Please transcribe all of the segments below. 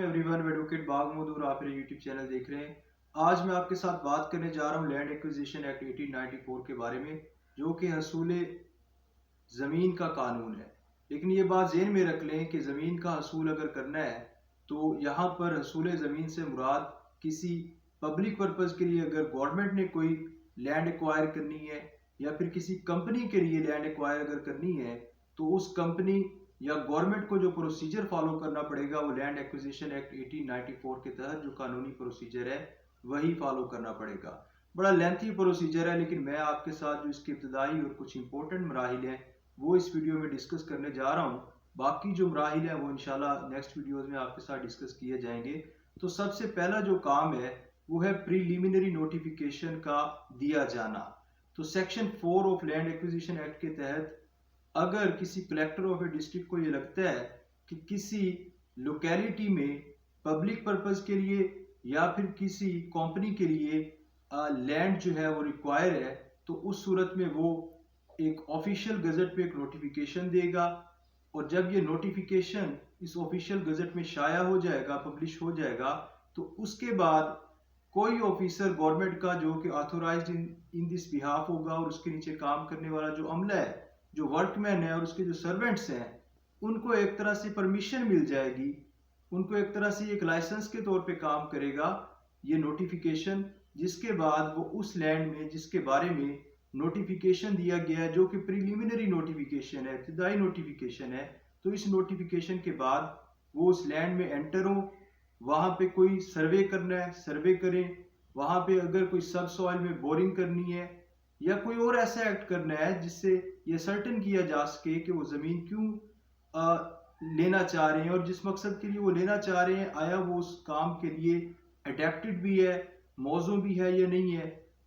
Everyone, advocate बाग मधुर आप मेरे YouTube channel देख रहे हैं। आज मैं आपके साथ बात करने जा रहा हूं लैंड एक्विजिशन एक्ट 1894 के बारे में, जो कि हसूल ज़मीन का कानून है। लेकिन ये बात ज़हन में रख लें कि ज़मीन का हसूल अगर करना है तो यहाँ पर हसूल ज़मीन से मुराद किसी पब्लिक पर्पज़ के लिए अगर गवर्नमेंट ने कोई लैंड एक्वायर करनी है या फिर किसी कंपनी के लिए लैंड एक्वायर अगर करनी है, तो उस कंपनी या गवर्नमेंट को जो प्रोसीजर फॉलो करना पड़ेगा वो लैंड एक्विजिशन एक्ट 1894 के तहत जो कानूनी प्रोसीजर है वही फॉलो करना पड़ेगा। बड़ा लेंथी प्रोसीजर है, लेकिन मैं आपके साथ जो इसकी इब्तदाई और कुछ इंपॉर्टेंट मराहिल हैं वो इस वीडियो में डिस्कस करने जा रहा हूँ। बाकी जो मराहिल हैं वो इंशाल्लाह नेक्स्ट वीडियोज़ में आपके साथ डिस्कस किए जाएंगे। तो सबसे पहला जो काम है वो है प्रीलिमिनरी नोटिफिकेशन का दिया जाना। तो section 4 of land acquisition act के तहत अगर किसी कलेक्टर ऑफ ए डिस्ट्रिक्ट को ये लगता है कि किसी लोकेलिटी में पब्लिक पर्पस के लिए या फिर किसी कंपनी के लिए लैंड जो है वो रिक्वायर है, तो उस सूरत में वो एक ऑफिशियल गजट पे एक नोटिफिकेशन देगा। और जब ये नोटिफिकेशन इस ऑफिशियल गजट में शाया हो जाएगा, पब्लिश हो जाएगा, तो उसके बाद कोई ऑफिसर गवर्नमेंट का जो कि ऑथोराइज्ड इन दिस बिहाफ होगा और उसके नीचे काम करने वाला जो अमला है, जो वर्कमैन है और उसके जो सर्वेंट्स हैं, उनको एक तरह से परमिशन मिल जाएगी, उनको एक तरह से एक लाइसेंस के तौर पे काम करेगा ये नोटिफिकेशन। जिसके बाद वो उस लैंड में जिसके बारे में नोटिफिकेशन दिया गया है, जो कि प्रीलिमिनरी नोटिफिकेशन है, इब्तिदाई नोटिफिकेशन है, तो इस नोटिफिकेशन के बाद वो उस लैंड में एंटर हो, वहाँ पे कोई सर्वे करना है सर्वे करें, वहाँ पे अगर कोई सब सॉइल में बोरिंग करनी है या कोई और ऐसा एक्ट करना है जिससे ये सर्टेन किया जा सके कि वो ज़मीन क्यों लेना चाह रहे हैं और जिस मकसद के लिए वो लेना चाह रहे हैं, आया वो उस काम के लिए अडेप्टेड भी है, मौजू भी है या नहीं है।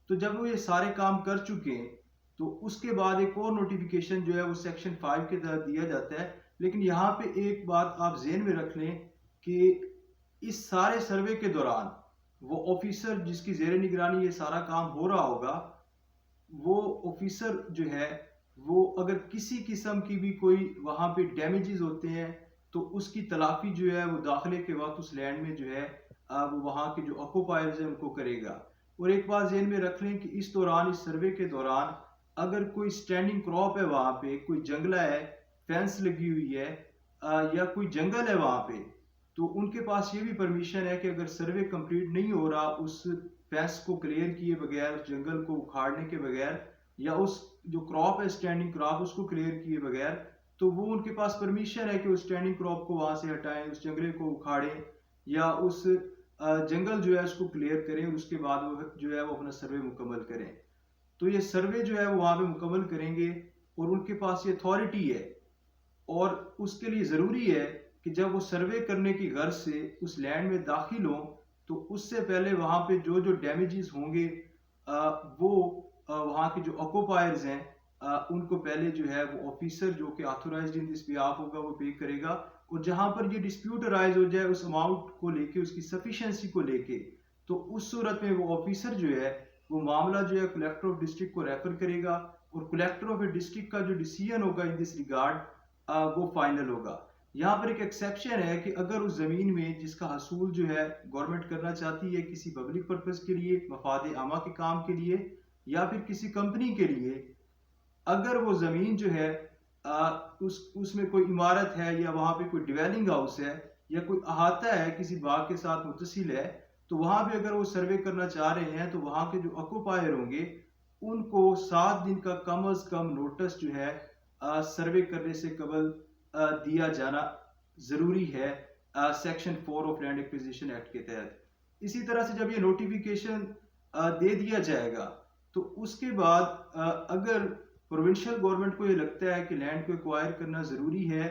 तो जब वो ये सारे काम कर चुके हैं तो उसके बाद एक और नोटिफिकेशन जो है वो सेक्शन 5 के तहत दिया जाता है। लेकिन यहाँ पे एक बात आप ज़हन में रख लें कि इस सारे सर्वे के दौरान वो ऑफिसर जिसकी ज़ेरे निगरानी ये सारा काम हो रहा होगा, वो ऑफिसर जो है वो अगर किसी किस्म की भी कोई वहाँ पे डैमेजेस होते हैं तो उसकी तलाफी जो है वो दाखिले के वक्त उस लैंड में जो है वो वहाँ के जो ऑक्यूपायर्स हैं उनको करेगा। और एक बात ज़हन में रख लें कि इस दौरान, इस सर्वे के दौरान, अगर कोई स्टैंडिंग क्रॉप है, वहाँ पे कोई जंगला है, फेंस लगी हुई है या कोई जंगल है वहाँ पे, तो उनके पास ये भी परमिशन है कि अगर सर्वे कंप्लीट नहीं हो रहा उस फेंस को क्लियर किए बगैर, उस जंगल को उखाड़ने के बगैर, या उस जो क्रॉप है स्टैंडिंग क्रॉप उसको क्लियर किए बगैर, तो वो उनके पास परमिशन है कि उस स्टैंडिंग क्रॉप को वहां से हटाएं, उस जंगले को उखाड़ें या उस जंगल जो है उसको क्लियर करें। उसके बाद वो जो है वो अपना सर्वे मुकम्मल करें। तो ये सर्वे जो है वो वहां पे मुकम्मल करेंगे और उनके पास ये अथॉरिटी है। और उसके लिए ज़रूरी है कि जब वो सर्वे करने की गर्ज से उस लैंड में दाखिल हों तो उससे पहले वहाँ पे जो जो डैमेजेस होंगे वो वहाँ के जो ऑक्यूपायर्स हैं उनको पहले जो है वो ऑफिसर जो कि ऑथोराइज्ड इन दिस बिहाफ होगा वो पे करेगा। और जहाँ पर ये डिस्प्यूट अराइज हो जाए उस अमाउंट को लेके, उसकी सफिशिएंसी को लेके, तो उस सूरत में वो ऑफिसर जो है वो मामला जो है कलेक्टर ऑफ डिस्ट्रिक्ट को रेफर करेगा और कलेक्टर ऑफ डिस्ट्रिक्ट का जो डिसीजन होगा इन दिस रिगार्ड वो फाइनल होगा। यहाँ पर एक एक्सेप्शन है कि अगर उस ज़मीन में जिसका हसूल जो है गवर्नमेंट करना चाहती है किसी पब्लिक पर्पज़ के लिए, मफाद आमा के काम के लिए या फिर किसी कंपनी के लिए, अगर वो ज़मीन जो है उसमें कोई इमारत है या वहाँ पे कोई डिवेलिंग हाउस है या कोई अहाता है किसी बाग के साथ मुतसिल है, तो वहाँ पे अगर वो सर्वे करना चाह रहे हैं तो वहाँ के जो ऑक्यूपायर होंगे उनको 7 दिन का कम अज़ कम नोटिस जो है सर्वे करने से कबल दिया जाना ज़रूरी है section 4 of land acquisition act के तहत। इसी तरह से जब ये नोटिफिकेशन दे दिया जाएगा तो उसके बाद अगर प्रोविंशियल गवर्नमेंट को ये लगता है कि लैंड को एक्वायर करना ज़रूरी है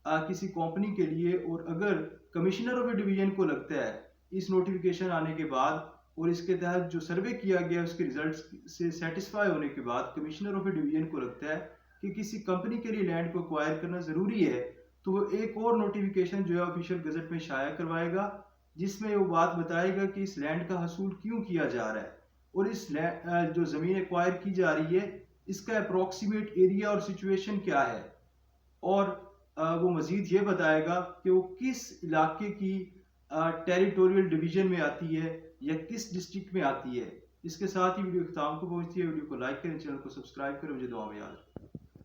किसी कंपनी के लिए, और अगर कमिश्नर ऑफ डिवीजन को लगता है इस नोटिफिकेशन आने के बाद और इसके तहत जो सर्वे किया गया उसके रिजल्ट्स से सेटिस्फाई होने के बाद कमिश्नर ऑफ डिवीजन को लगता है कि किसी कंपनी के लिए लैंड को एक्वायर करना ज़रूरी है, तो वो एक और नोटिफिकेशन जो है ऑफिशियल गजट में शाया करवाएगा जिसमें वो बात बताएगा कि इस लैंड का हसूल क्यों किया जा रहा है और इस जो ज़मीन एक्वायर की जा रही है इसका अप्रोक्सीमेट एरिया और सिचुएशन क्या है। और वो मज़ीद ये बताएगा कि वो किस इलाके की टेरिटोरियल डिवीजन में आती है या किस डिस्ट्रिक्ट में आती है। इसके साथ ही वीडियो खत्म को पहुंचती है। वीडियो को लाइक करें, चैनल को सब्सक्राइब करें। मुझे दुआ में याद रखें।